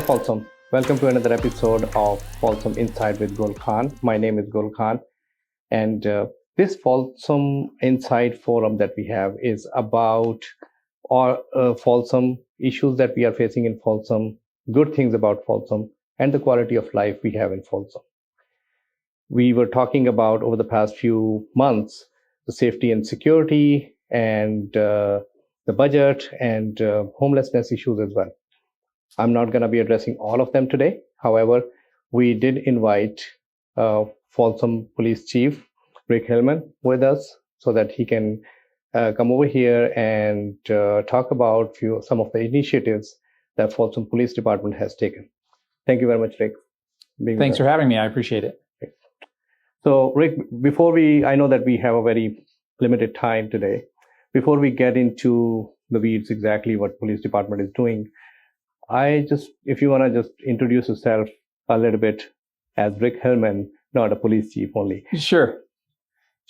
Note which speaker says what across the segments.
Speaker 1: Folsom. Welcome to another episode of Folsom Insight with Gul Khan. My name is Gul Khan, and this Folsom Insight forum that we have is about our Folsom issues that we are facing in Folsom, good things about Folsom, and the quality of life we have in Folsom. We were talking about over the past few months the safety and security and the budget and homelessness issues as well. I'm not going to be addressing all of them today. However, we did invite Folsom Police Chief Rick Hillman with us so that he can come over here and talk about some of the initiatives that Folsom Police Department has taken. Thank you very much, Rick.
Speaker 2: Thanks for having me. I appreciate it.
Speaker 1: So, Rick, I know that we have a very limited time today. Before we get into the weeds, exactly what police department is doing, if you want to just introduce yourself a little bit as Rick Hillman, not a police chief only.
Speaker 2: Sure.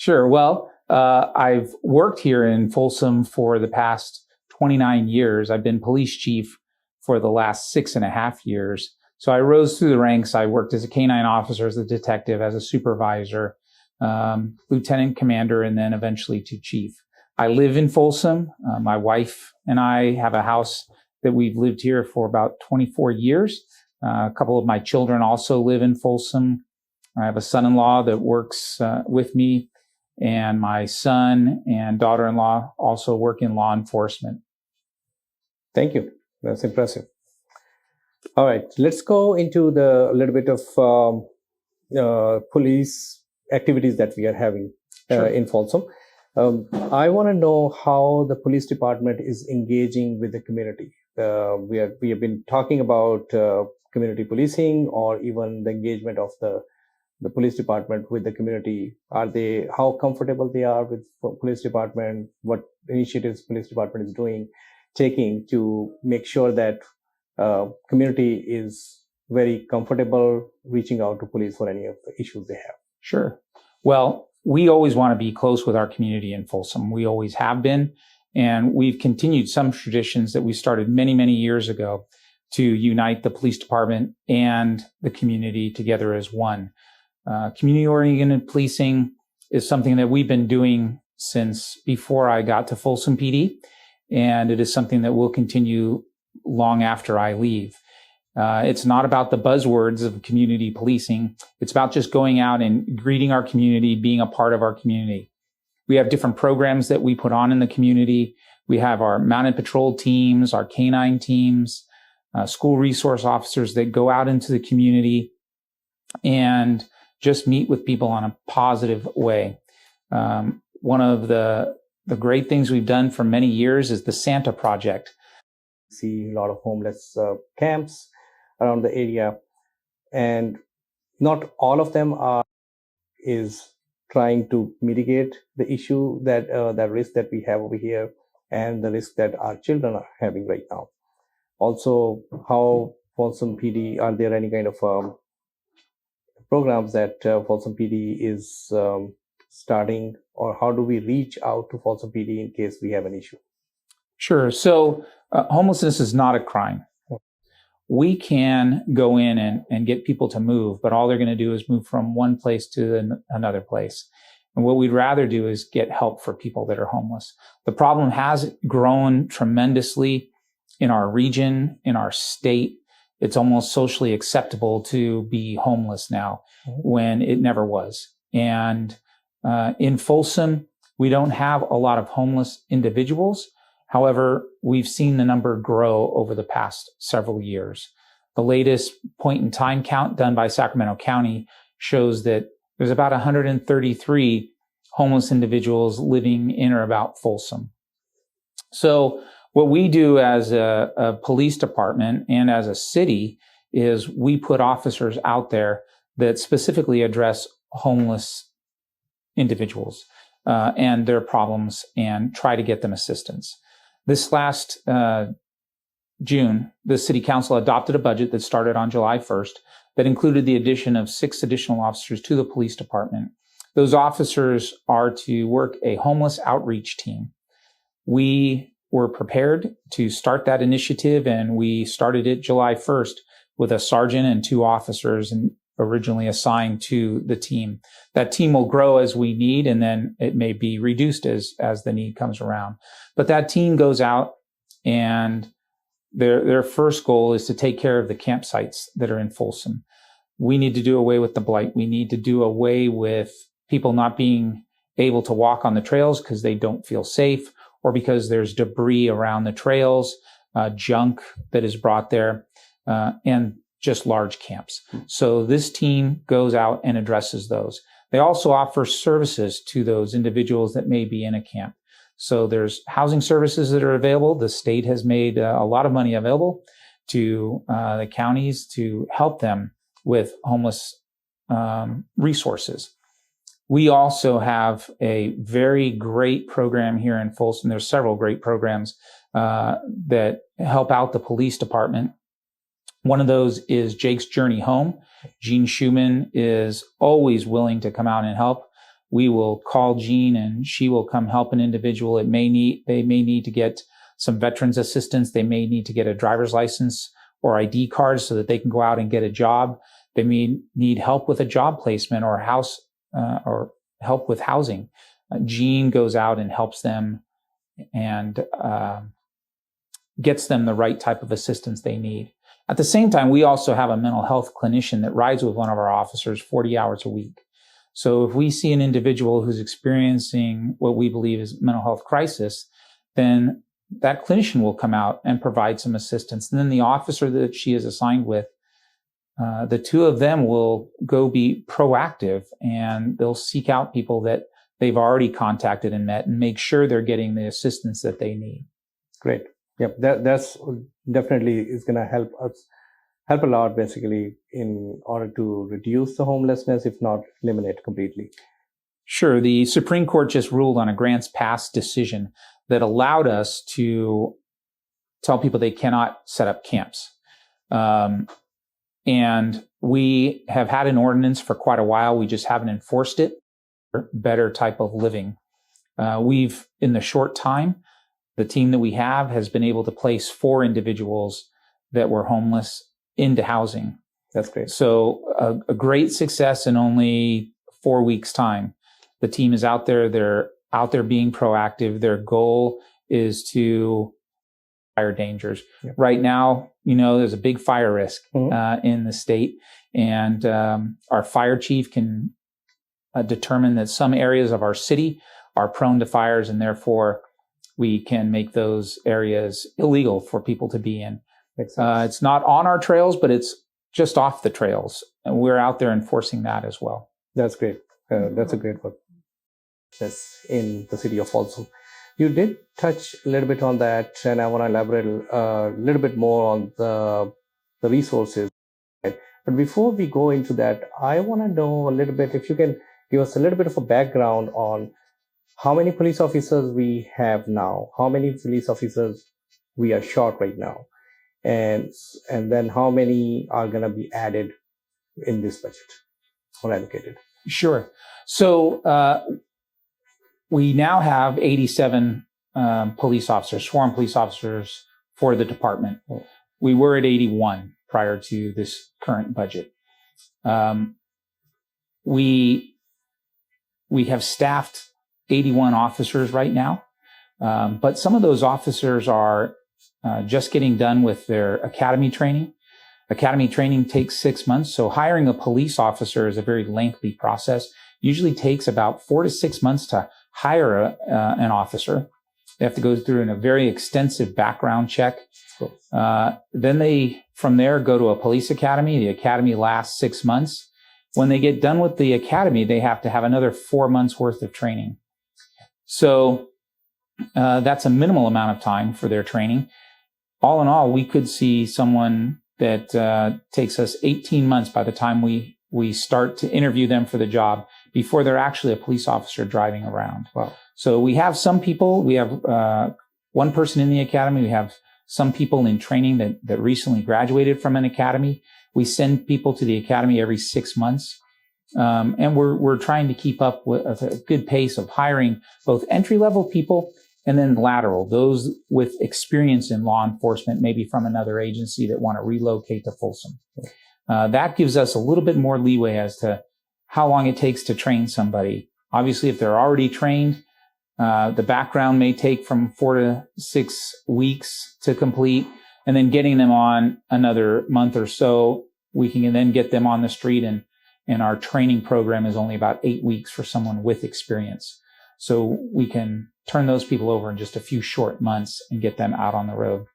Speaker 2: Well, I've worked here in Folsom for the past 29 years. I've been police chief for the last 6.5 years. So I rose through the ranks. I worked as a K-9 officer, as a detective, as a supervisor, lieutenant commander, and then eventually to chief. I live in Folsom. My wife and I have a house that we've lived here for about 24 years. A couple of my children also live in Folsom. I have a son-in-law that works with me, and my son and daughter-in-law also work in law enforcement.
Speaker 1: Thank you. That's impressive. All right, let's go into a little bit of police activities that we are having in Folsom. I want to know how the police department is engaging with the community. We have been talking about community policing, or even the engagement of the police department with the community. How comfortable they are with police department? What initiatives police department is taking to make sure that community is very comfortable reaching out to police for any of the issues they have?
Speaker 2: Sure. Well, we always want to be close with our community in Folsom. We always have been. And we've continued some traditions that we started many, many years ago to unite the police department and the community together as one. Community-oriented policing is something that we've been doing since before I got to Folsom PD, and it is something that will continue long after I leave. It's not about the buzzwords of community policing. It's about just going out and greeting our community, being a part of our community. We have different programs that we put on in the community. We have our mounted patrol teams, our K-9 teams, school resource officers that go out into the community and just meet with people in a positive way. One of the great things we've done for many years is the Santa Project.
Speaker 1: See a lot of homeless camps around the area, and not all of them is trying to mitigate the issue that risk that we have over here and the risk that our children are having right now. Also, how Folsom PD, are there any kind of programs that Folsom PD is starting, or how do we reach out to Folsom PD in case we have an issue?
Speaker 2: Sure. So homelessness is not a crime. We can go in and get people to move, but all they're going to do is move from one place to another place. And what we'd rather do is get help for people that are homeless. The problem has grown tremendously in our region, in our state. It's almost socially acceptable to be homeless now when it never was. And in Folsom, we don't have a lot of homeless individuals. However, we've seen the number grow over the past several years. The latest point in time count done by Sacramento County shows that there's about 133 homeless individuals living in or about Folsom. So what we do as a police department and as a city is we put officers out there that specifically address homeless individuals and their problems and try to get them assistance. This last June, the City Council adopted a budget that started on July 1st that included the addition of 6 additional officers to the police department. Those officers are to work a homeless outreach team. We were prepared to start that initiative, and we started it July 1st with a sergeant and 2 officers and originally assigned to the team. That team will grow as we need, and then it may be reduced as the need comes around. But that team goes out, and their first goal is to take care of the campsites that are in Folsom. We need to do away with the blight. We need to do away with people not being able to walk on the trails because they don't feel safe, or because there's debris around the trails, junk that is brought there, and just large camps. So this team goes out and addresses those. They also offer services to those individuals that may be in a camp. So there's housing services that are available. The state has made a lot of money available to the counties to help them with homeless resources. We also have a very great program here in Folsom. There's several great programs that help out the police department. One of those is Jake's Journey Home. Jean Schumann is always willing to come out and help. We will call Jean and she will come help an individual. They may need to get some veterans assistance. They may need to get a driver's license or ID card so that they can go out and get a job. They may need help with a job placement or or help with housing. Jean goes out and helps them and gets them the right type of assistance they need. At the same time, we also have a mental health clinician that rides with one of our officers 40 hours a week. So if we see an individual who's experiencing what we believe is mental health crisis, then that clinician will come out and provide some assistance. And then the officer that she is assigned with, the 2 of them will go be proactive, and they'll seek out people that they've already contacted and met and make sure they're getting the assistance that they need.
Speaker 1: Great. Yep. That's definitely is going to help a lot, basically, in order to reduce the homelessness, if not eliminate completely.
Speaker 2: Sure. The Supreme Court just ruled on a grants pass decision that allowed us to tell people they cannot set up camps. And we have had an ordinance for quite a while. We just haven't enforced it. Better type of living. In the short time, the team that we have has been able to place 4 individuals that were homeless into housing.
Speaker 1: That's great.
Speaker 2: So a great success in only 4 weeks' time. The team is out there. They're out there being proactive. Their goal is to fire dangers. Yep. Right now, there's a big fire risk in the state, and our fire chief can determine that some areas of our city are prone to fires, and therefore we can make those areas illegal for people to be in. It's not on our trails, but it's just off the trails, and we're out there enforcing that as well.
Speaker 1: That's great. That's a great work. That's in the city of Folsom. You did touch a little bit on that, and I want to elaborate a little bit more on the resources. But before we go into that, I want to know a little bit, if you can give us a little bit of a background on how many police officers we have now, how many police officers we are short right now, and then how many are going to be added in this budget or allocated.
Speaker 2: Sure. So we now have 87 police officers, sworn police officers for the department. We were at 81 prior to this current budget. We have staffed 81 officers right now, but some of those officers are just getting done with their academy training. Academy training takes 6 months, so hiring a police officer is a very lengthy process. Usually takes about 4 to 6 months to hire an officer. They have to go through a very extensive background check. Then they, from there, go to a police academy. The academy lasts 6 months. When they get done with the academy, they have to have another 4 months worth of training. So that's a minimal amount of time for their training. All in all, we could see someone that takes us 18 months by the time we start to interview them for the job before they're actually a police officer driving around.
Speaker 1: Wow.
Speaker 2: So we have some people, we have one person in the academy. We have some people in training that recently graduated from an academy. We send people to the academy every 6 months. And we're trying to keep up with a good pace of hiring both entry-level people And then lateral, those with experience in law enforcement, maybe from another agency that want to relocate to Folsom. That gives us a little bit more leeway as to how long it takes to train somebody. Obviously, if they're already trained, the background may take from 4 to 6 weeks to complete, and then getting them on another month or so, we can then get them on the street, and our training program is only about 8 weeks for someone with experience. So we can turn those people over in just a few short months and get them out on the road.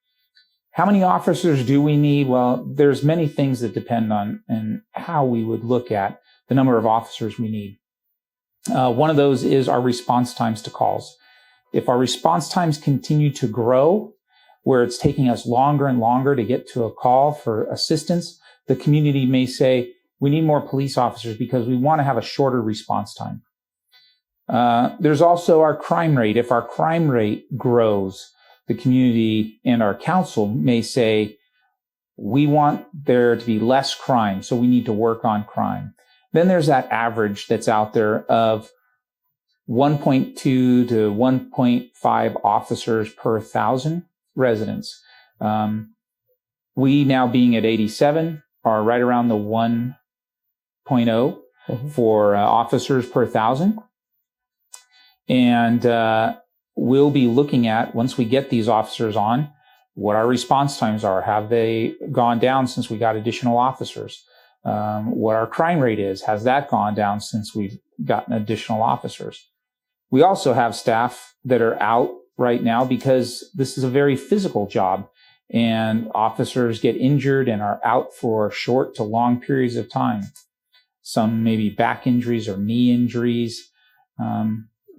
Speaker 2: How many officers do we need? Well, there's many things that depend on and how we would look at the number of officers we need. One of those is our response times to calls. If our response times continue to grow, where it's taking us longer and longer to get to a call for assistance, the community may say, we need more police officers because we want to have a shorter response time. There's also our crime rate. If our crime rate grows, the community and our council may say, we want there to be less crime, so we need to work on crime. Then there's that average that's out there of 1.2 to 1.5 officers per 1,000 residents. We now being at 87 are right around the 1.0 for officers per 1,000. And we'll be looking at, once we get these officers on, what our response times are. Have they gone down since we got additional officers? What our crime rate is. Has that gone down since we've gotten additional officers? We also have staff that are out right now because this is a very physical job, and officers get injured and are out for short to long periods of time. Some maybe back injuries or knee injuries.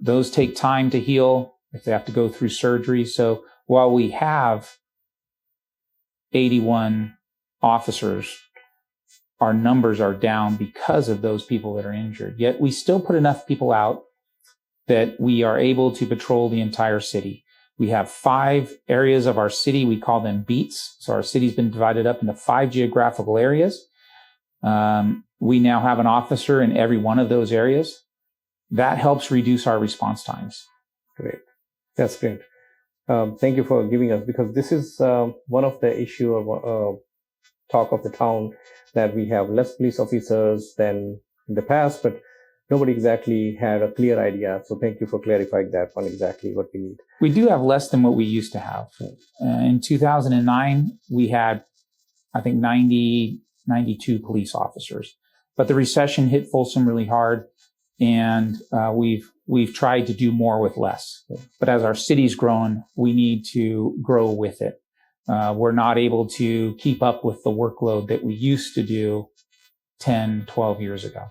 Speaker 2: Those take time to heal if they have to go through surgery. So while we have 81 officers, our numbers are down because of those people that are injured. Yet we still put enough people out that we are able to patrol the entire city. We have 5 areas of our city. We call them beats. So our city's been divided up into 5 geographical areas. We now have an officer in every one of those areas. That helps reduce our response times.
Speaker 1: Great. That's great. Thank you for giving us, because this is one of the issue or talk of the town, that we have less police officers than in the past, but nobody exactly had a clear idea. So thank you for clarifying that one, exactly what we need.
Speaker 2: We do have less than what we used to have. In 2009, we had, I think, 92 police officers. But the recession hit Folsom really hard, and we've tried to do more with less. But as our city's grown, we need to grow with it. We're not able to keep up with the workload that we used to do 10, 12 years ago.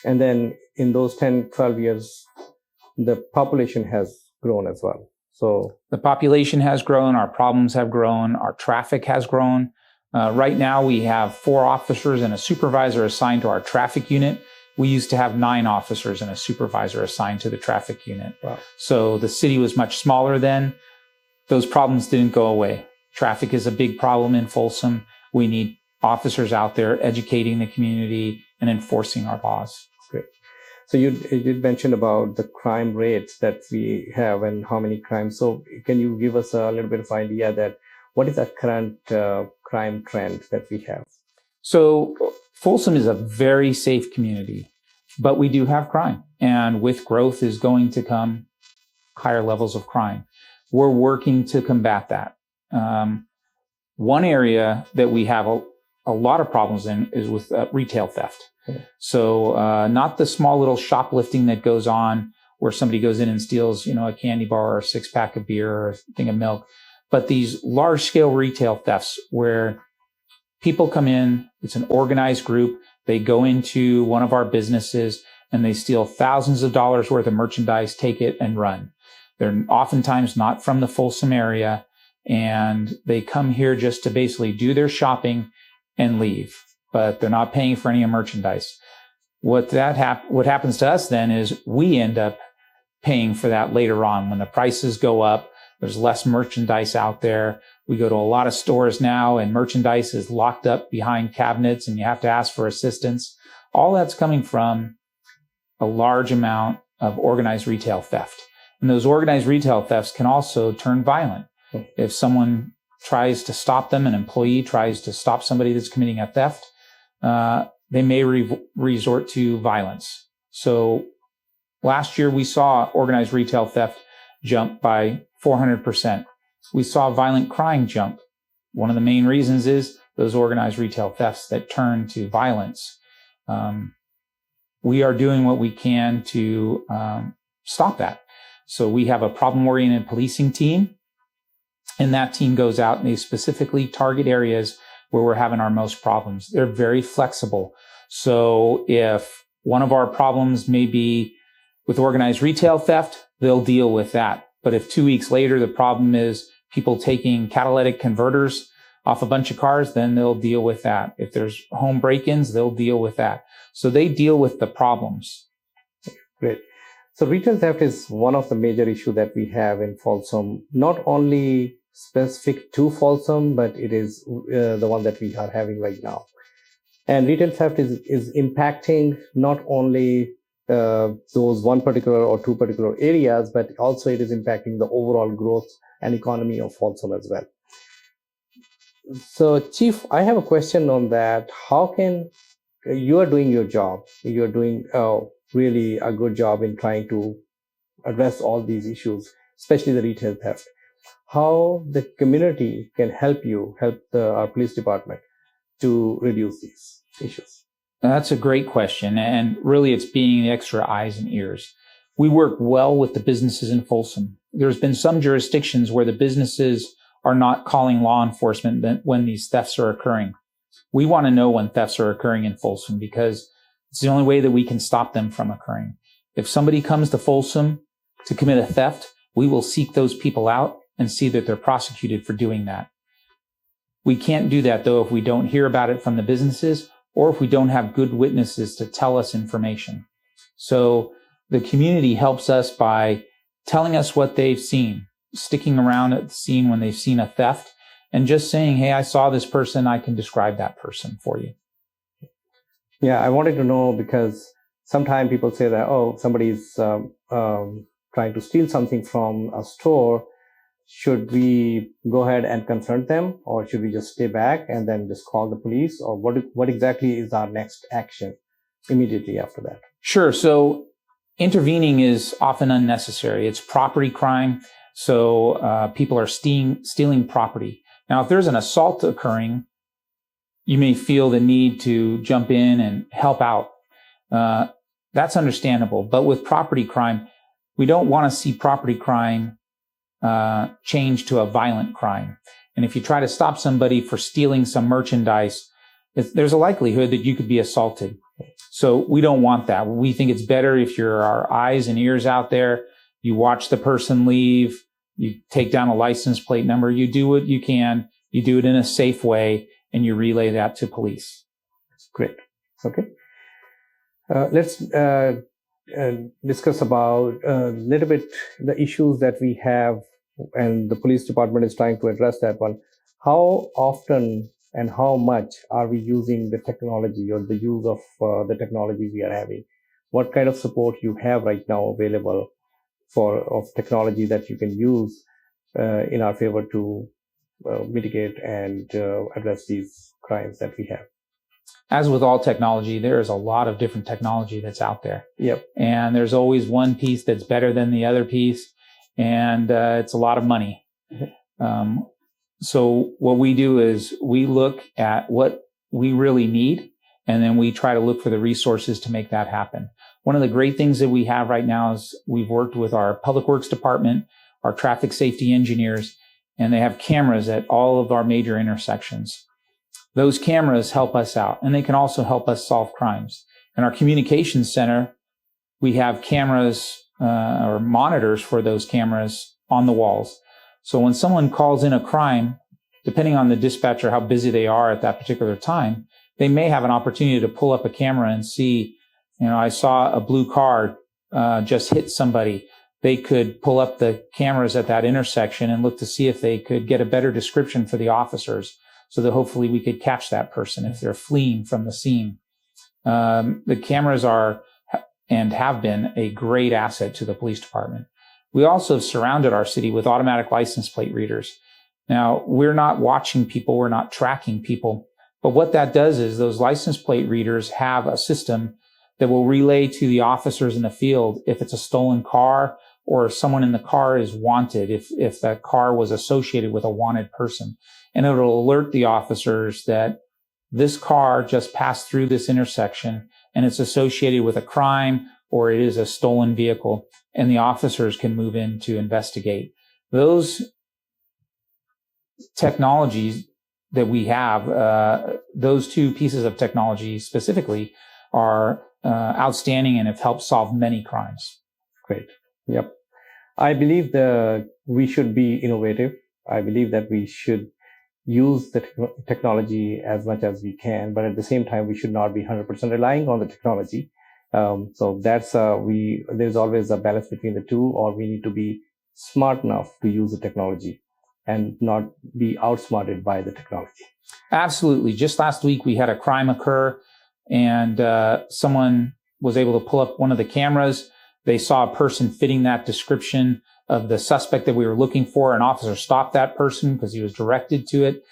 Speaker 1: And then in those 10, 12 years, the population has grown as well. So
Speaker 2: the population has grown, our problems have grown, our traffic has grown. Right now, we have 4 officers and a supervisor assigned to our traffic unit. We used to have 9 officers and a supervisor assigned to the traffic unit.
Speaker 1: Wow.
Speaker 2: So the city was much smaller then. Those problems didn't go away. Traffic is a big problem in Folsom. We need officers out there educating the community and enforcing our laws.
Speaker 1: Great. So you did mention about the crime rates that we have and how many crimes. So can you give us a little bit of idea that what is the current crime trend that we have?
Speaker 2: So Folsom is a very safe community, but we do have crime. And with growth is going to come higher levels of crime. We're working to combat that. One area that we have a lot of problems in is with retail theft. Okay. So not the small little shoplifting that goes on where somebody goes in and steals, a candy bar or a 6-pack of beer or a thing of milk, but these large-scale retail thefts where people come in, it's an organized group, they go into one of our businesses and they steal thousands of dollars worth of merchandise, take it and run. They're oftentimes not from the Folsom area, and they come here just to basically do their shopping and leave, but they're not paying for any merchandise. What happens to us then is we end up paying for that later on when the prices go up. There's less merchandise out there. We go to a lot of stores now and merchandise is locked up behind cabinets and you have to ask for assistance. All that's coming from a large amount of organized retail theft. And those organized retail thefts can also turn violent. If someone tries to stop them, an employee tries to stop somebody that's committing a theft, they may resort to violence. So last year, we saw organized retail theft jump by 400%. We saw violent crime jump. One of the main reasons is those organized retail thefts that turn to violence. We are doing what we can to stop that. So we have a problem-oriented policing team, and that team goes out and they specifically target areas where we're having our most problems. They're very flexible. So if one of our problems may be with organized retail theft, they'll deal with that. But if 2 weeks later, the problem is people taking catalytic converters off a bunch of cars, then they'll deal with that. If there's home break-ins, they'll deal with that. So they deal with the problems.
Speaker 1: Great. So retail theft is one of the major issues that we have in Folsom, not only specific to Folsom, but it is the one that we are having right now. And retail theft is impacting not only those one particular or two particular areas, but also it is impacting the overall growth and economy of Folsom as well. So, Chief, I have a question on that. How can you are doing your job? You are doing really a good job in trying to address all these issues, especially the retail theft. How the community can help our police department to reduce these issues?
Speaker 2: That's a great question. And really, it's being the extra eyes and ears. We work well with the businesses in Folsom. There's been some jurisdictions where the businesses are not calling law enforcement when these thefts are occurring. We want to know when thefts are occurring in Folsom because it's the only way that we can stop them from occurring. If somebody comes to Folsom to commit a theft, we will seek those people out and see that they're prosecuted for doing that. We can't do that, though, if we don't hear about it from the businesses or if we don't have good witnesses to tell us information. So the community helps us by telling us what they've seen, sticking around at the scene when they've seen a theft, and just saying, hey, I saw this person, I can describe that person for you.
Speaker 1: Yeah, I wanted to know because sometimes people say that, oh, somebody's trying to steal something from a store. Should we go ahead and confront them, or should we just stay back and then just call the police? Or what exactly is our next action immediately after that? Sure.
Speaker 2: So intervening is often unnecessary. It's property crime. So people are stealing property. Now, if there's an assault occurring, you may feel the need to jump in and help out. That's understandable. But with property crime, we don't want to see property crime change to a violent crime. And if you try to stop somebody for stealing some merchandise, there's a likelihood that you could be assaulted. So we don't want that. We think it's better if you're our eyes and ears out there. You watch the person leave. You take down a license plate number. You do what you can. You do it in a safe way, and you relay that to police.
Speaker 1: Great. Okay. Let's discuss about a little bit the issues that we have, and the police department is trying to address that one. How often and how much are we using the technology or the use of the technology we are having? What kind of support you have right now available of technology that you can use in our favor to mitigate and address these crimes that we have?
Speaker 2: As with all technology, there is a lot of different technology that's out there.
Speaker 1: Yep.
Speaker 2: And there's always one piece that's better than the other piece, and it's a lot of money. Mm-hmm. So what we do is we look at what we really need, and then we try to look for the resources to make that happen. One of the great things that we have right now is we've worked with our public works department, our traffic safety engineers, and they have cameras at all of our major intersections. Those cameras help us out, and they can also help us solve crimes. In our communications center, we have cameras or monitors for those cameras on the walls. So when someone calls in a crime, depending on the dispatcher, how busy they are at that particular time, they may have an opportunity to pull up a camera and see, I saw a blue car just hit somebody. They could pull up the cameras at that intersection and look to see if they could get a better description for the officers so that hopefully we could catch that person if they're fleeing from the scene. The cameras are and have been a great asset to the police department. We also have surrounded our city with automatic license plate readers. Now, we're not watching people, we're not tracking people, but what that does is those license plate readers have a system that will relay to the officers in the field if it's a stolen car or if someone in the car is wanted, if that car was associated with a wanted person. And it'll alert the officers that this car just passed through this intersection and it's associated with a crime or it is a stolen vehicle, and the officers can move in to investigate. Those technologies that we have, those two pieces of technology specifically, are outstanding and have helped solve many crimes.
Speaker 1: Great. Yep. I believe that we should be innovative. I believe that we should use the technology as much as we can, but at the same time, we should not be 100% relying on the technology. So that's there's always a balance between the two, or we need to be smart enough to use the technology and not be outsmarted by the technology.
Speaker 2: Absolutely. Just last week, we had a crime occur, and someone was able to pull up one of the cameras. They saw a person fitting that description of the suspect that we were looking for. An officer stopped that person because he was directed to it,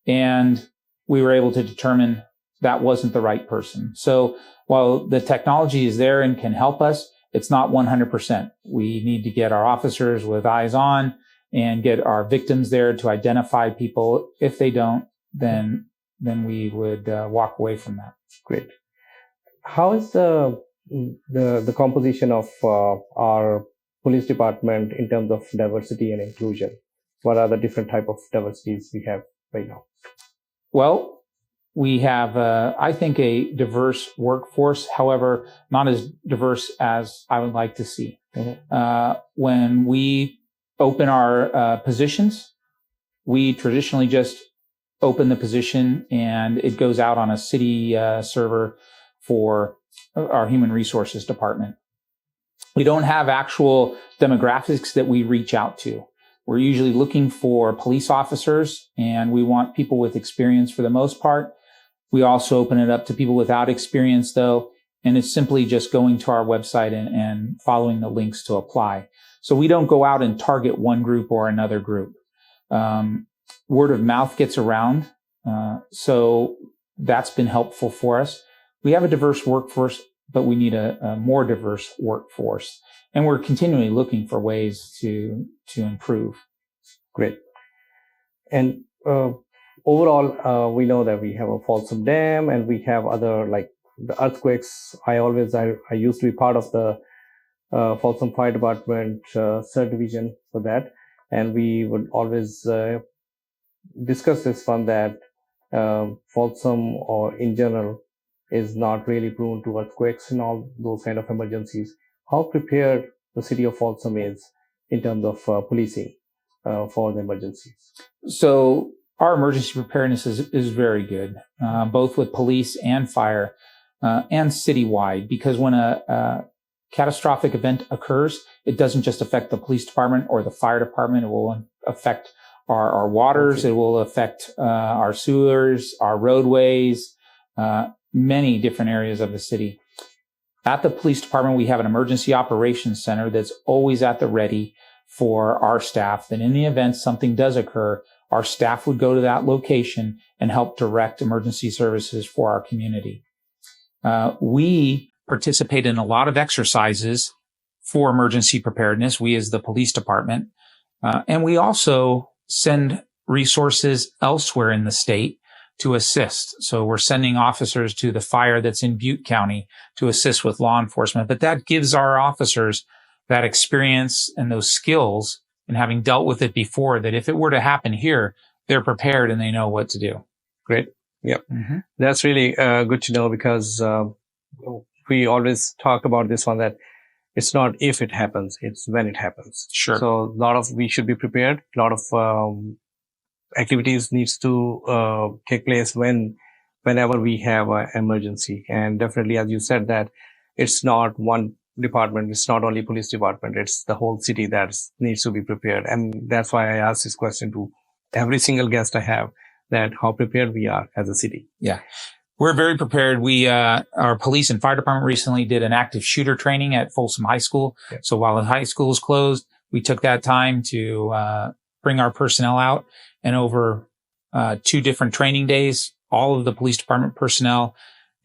Speaker 2: and we were able to determine that wasn't the right person. So while the technology is there and can help us, it's not 100%. We need to get our officers with eyes on and get our victims there to identify people. If they don't, then we would walk away from that.
Speaker 1: Great. How is the composition of our police department in terms of diversity and inclusion? What are the different type of diversities we have right now?
Speaker 2: Well, we have, I think, a diverse workforce. However, not as diverse as I would like to see. Mm-hmm. When we open our positions, we traditionally just open the position and it goes out on a city server for our human resources department. We don't have actual demographics that we reach out to. We're usually looking for police officers, and we want people with experience for the most part. We also open it up to people without experience, though, and it's simply just going to our website and following the links to apply. So we don't go out and target one group or another group. Word of mouth gets around, so that's been helpful for us. We have a diverse workforce, but we need a more diverse workforce, and we're continually looking for ways to improve.
Speaker 1: Great. And overall, we know that we have a Folsom Dam, and we have other, like the earthquakes. I used to be part of the Folsom Fire Department third division for that, and we would always discuss this one that Folsom, or in general, is not really prone to earthquakes and all those kind of emergencies. How prepared the city of Folsom is in terms of policing for the emergencies?
Speaker 2: So our emergency preparedness is very good, both with police and fire and citywide, because when a catastrophic event occurs, it doesn't just affect the police department or the fire department. It will affect our waters. It will affect our sewers, our roadways, many different areas of the city. At the police department, we have an emergency operations center that's always at the ready for our staff. That in the event something does occur, our staff would go to that location and help direct emergency services for our community. We participate in a lot of exercises for emergency preparedness, we as the police department, and we also send resources elsewhere in the state to assist. So we're sending officers to the fire that's in Butte County to assist with law enforcement. But that gives our officers that experience and those skills, and having dealt with it before, that if it were to happen here, they're prepared and they know what to do.
Speaker 1: Great. Yep. Mm-hmm. That's really good to know, because we always talk about this one, that it's not if it happens, it's when it happens.
Speaker 2: Sure.
Speaker 1: So we should be prepared. A lot of activities needs to take place whenever we have an emergency. And definitely, as you said, that it's not one department, it's not only police department, it's the whole city that needs to be prepared. And that's why I asked this question to every single guest I have, that how prepared we are as a city.
Speaker 2: Yeah. We're very prepared. Our police and fire department recently did an active shooter training at Folsom High School. Yeah. So while the high school is closed, we took that time to bring our personnel out, and over 2 different training days, all of the police department personnel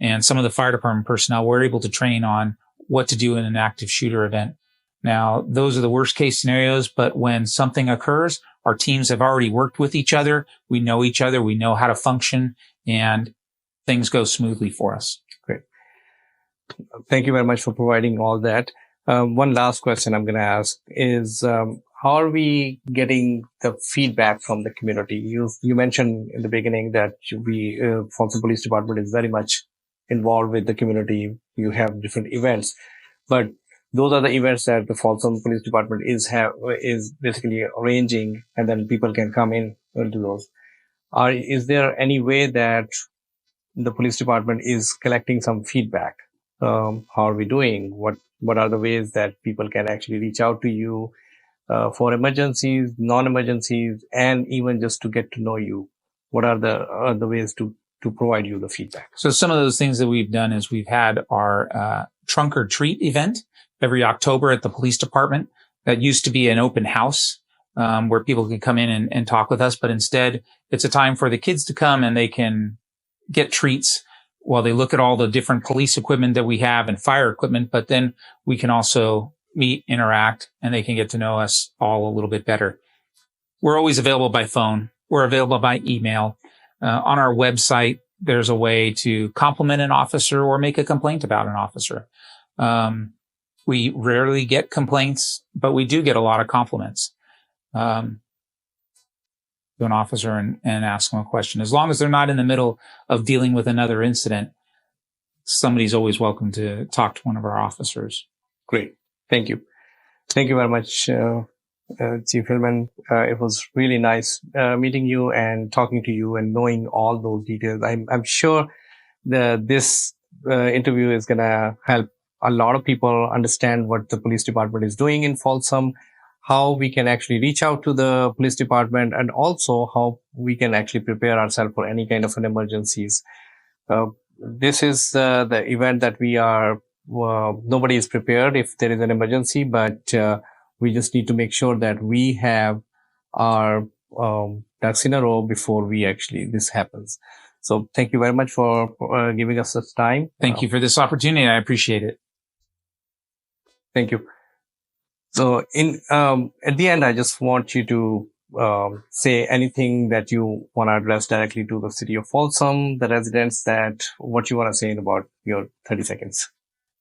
Speaker 2: and some of the fire department personnel were able to train on what to do in an active shooter event. Now, those are the worst case scenarios, but when something occurs, our teams have already worked with each other. We know each other. We know how to function, and things go smoothly for us.
Speaker 1: Great. Thank you very much for providing all that. One last question I'm going to ask is, how are we getting the feedback from the community? You mentioned in the beginning that Folsom Police Department is very much involved with the community. You have different events, but those are the events that the Folsom Police Department is basically arranging, and then people can come in into those. Is there any way that the police department is collecting some feedback? How are we doing? What are the ways that people can actually reach out to you for emergencies, non-emergencies, and even just to get to know you? What are the ways to provide you the feedback?
Speaker 2: So some of those things that we've done is we've had our trunk or treat event every October at the police department. That used to be an open house where people could come in and talk with us, but instead it's a time for the kids to come and they can get treats while they look at all the different police equipment that we have and fire equipment. But then we can also meet, interact, and they can get to know us all a little bit better. We're always available by phone. We're available by email. On our website, there's a way to compliment an officer or make a complaint about an officer. We rarely get complaints, but we do get a lot of compliments. To an officer and ask them a question. As long as they're not in the middle of dealing with another incident, somebody's always welcome to talk to one of our officers.
Speaker 1: Great. Thank you. Thank you very much, Chief Hillman. It was really nice meeting you and talking to you and knowing all those details. I'm sure this interview is going to help a lot of people understand what the police department is doing in Folsom, how we can actually reach out to the police department, and also how we can actually prepare ourselves for any kind of an emergencies. This is the event that we are, nobody is prepared if there is an emergency, but we just need to make sure that we have our ducks in a row before this happens. So thank you very much for giving us this time.
Speaker 2: Thank you for this opportunity. I appreciate it.
Speaker 1: Thank you. So at the end, I just want you to say anything that you want to address directly to the city of Folsom, the residents, that what you want to say in about your 30 seconds.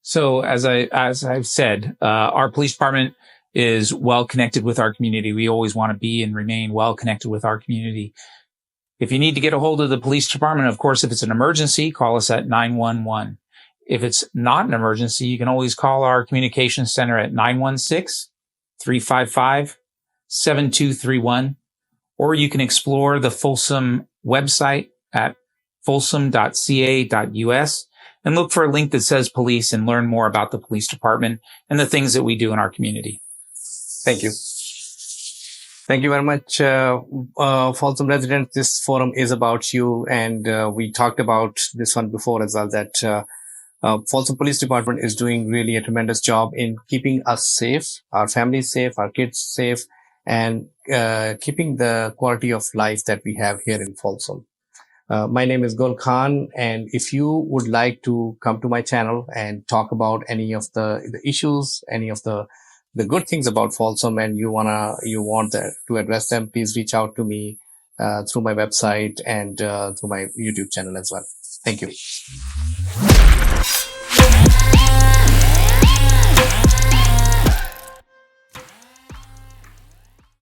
Speaker 2: So as I've said, our police department is well connected with our community. We always want to be and remain well connected with our community. If you need to get a hold of the police department, of course, if it's an emergency, call us at 911. If it's not an emergency, you can always call our communications center at 916-355-7231, or you can explore the Folsom website at folsom.ca.us and look for a link that says police and learn more about the police department and the things that we do in our community.
Speaker 1: Thank you. Thank you very much, Folsom residents. This forum is about you, and we talked about this one before as well, that Folsom Police Department is doing really a tremendous job in keeping us safe, our families safe, our kids safe, and keeping the quality of life that we have here in Folsom. My name is Gul Khan, and if you would like to come to my channel and talk about any of the issues, any of the good things about Folsom, and you want to address them, please reach out to me through my website and through my YouTube channel as well. Thank you.